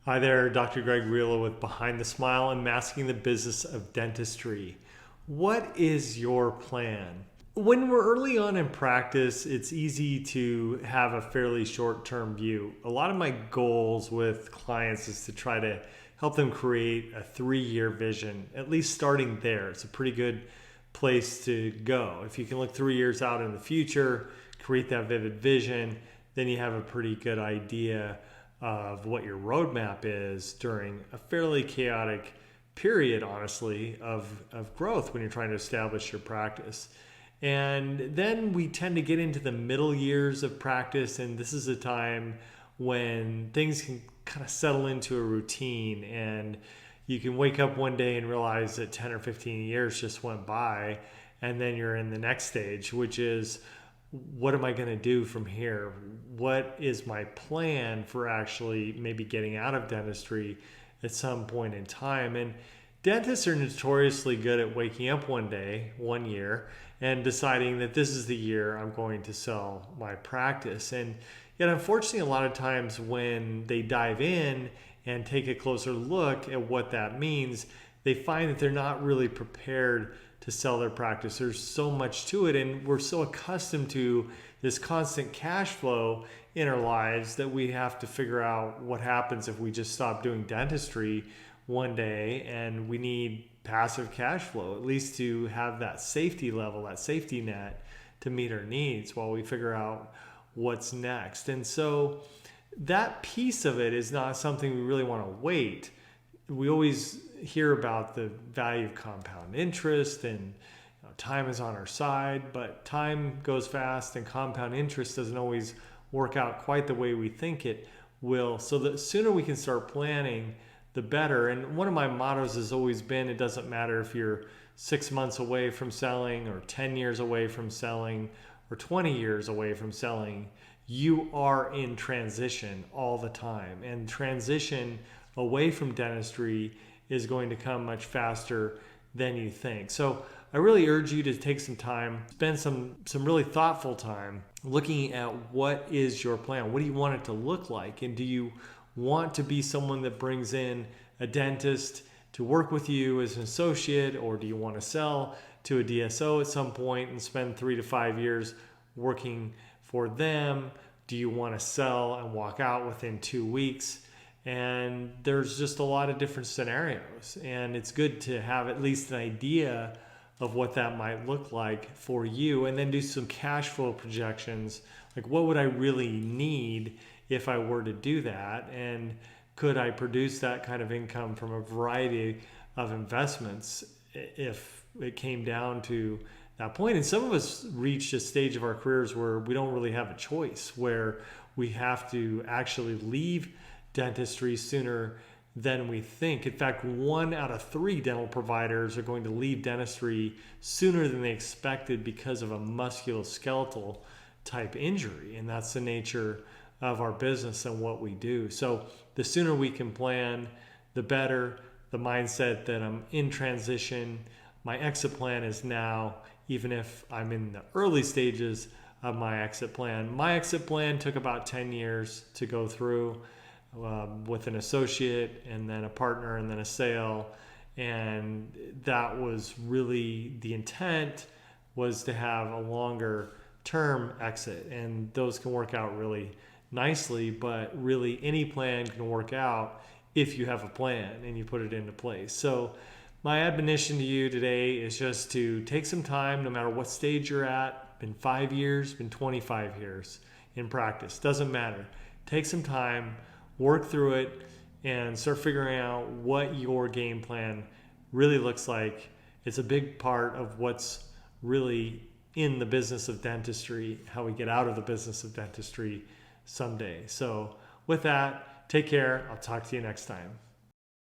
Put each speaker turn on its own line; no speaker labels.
Hi there, Dr. Greg Grillo with Behind the Smile and Masking the Business of Dentistry. What is your plan? When we're early on in practice, it's easy to have a fairly short term view. A lot of my goals with clients is to try to help them create a 3-year vision, at least starting there. It's a pretty good place to go. If you can look 3 years out in the future, create that vivid vision, then you have a pretty good idea of what your roadmap is during a fairly chaotic period, honestly, of growth when you're trying to establish your practice. And then we tend to get into the middle years of practice, and this is a time when things can kind of settle into a routine, and you can wake up one day and realize that 10 or 15 years just went by, and then you're in the next stage, which is, what am I going to do from here? What is my plan for actually maybe getting out of dentistry at some point in time? And dentists are notoriously good at waking up one day, one year, and deciding that this is the year I'm going to sell my practice. And yet, unfortunately, a lot of times when they dive in and take a closer look at what that means, they find that they're not really prepared to sell their practice. There's so much to it, and we're so accustomed to this constant cash flow in our lives that we have to figure out what happens if we just stop doing dentistry one day, and we need passive cash flow, at least to have that safety level, that safety net to meet our needs while we figure out what's next. And so that piece of it is not something we really want to wait. We always hear about the value of compound interest, and time is on our side, but time goes fast and compound interest doesn't always work out quite the way we think it will. So the sooner we can start planning, the better. And one of my mottos has always been, it doesn't matter if you're 6 months away from selling or 10 years away from selling or 20 years away from selling, you are in transition all the time. And transition away from dentistry is going to come much faster than you think. So I really urge you to take some time, spend some really thoughtful time looking at what is your plan. What do you want it to look like? And do you want to be someone that brings in a dentist to work with you as an associate, or do you want to sell to a DSO at some point and spend 3 to 5 years working for them? Do you want to sell and walk out within 2 weeks? And there's just a lot of different scenarios, and it's good to have at least an idea of what that might look like for you, and then do some cash flow projections, like what would I really need if I were to do that, and could I produce that kind of income from a variety of investments if it came down to that point. And some of us reach a stage of our careers where we don't really have a choice, where we have to actually leave dentistry sooner than we think. In fact, 1 out of 3 dental providers are going to leave dentistry sooner than they expected because of a musculoskeletal type injury. And that's the nature of our business and what we do. So the sooner we can plan, the better. The mindset that I'm in transition, my exit plan is now, even if I'm in the early stages of my exit plan. My exit plan took about 10 years to go through, with an associate and then a partner and then a sale. And that was really the intent, was to have a longer term exit. And those can work out really nicely, but really any plan can work out if you have a plan and you put it into place. So my admonition to you today is just to take some time, no matter what stage you're at, been 5 years, been 25 years in practice, doesn't matter. Take some time, work through it, and start figuring out what your game plan really looks like. It's a big part of what's really in the business of dentistry, how we get out of the business of dentistry someday. So with that, take care. I'll talk to you next time.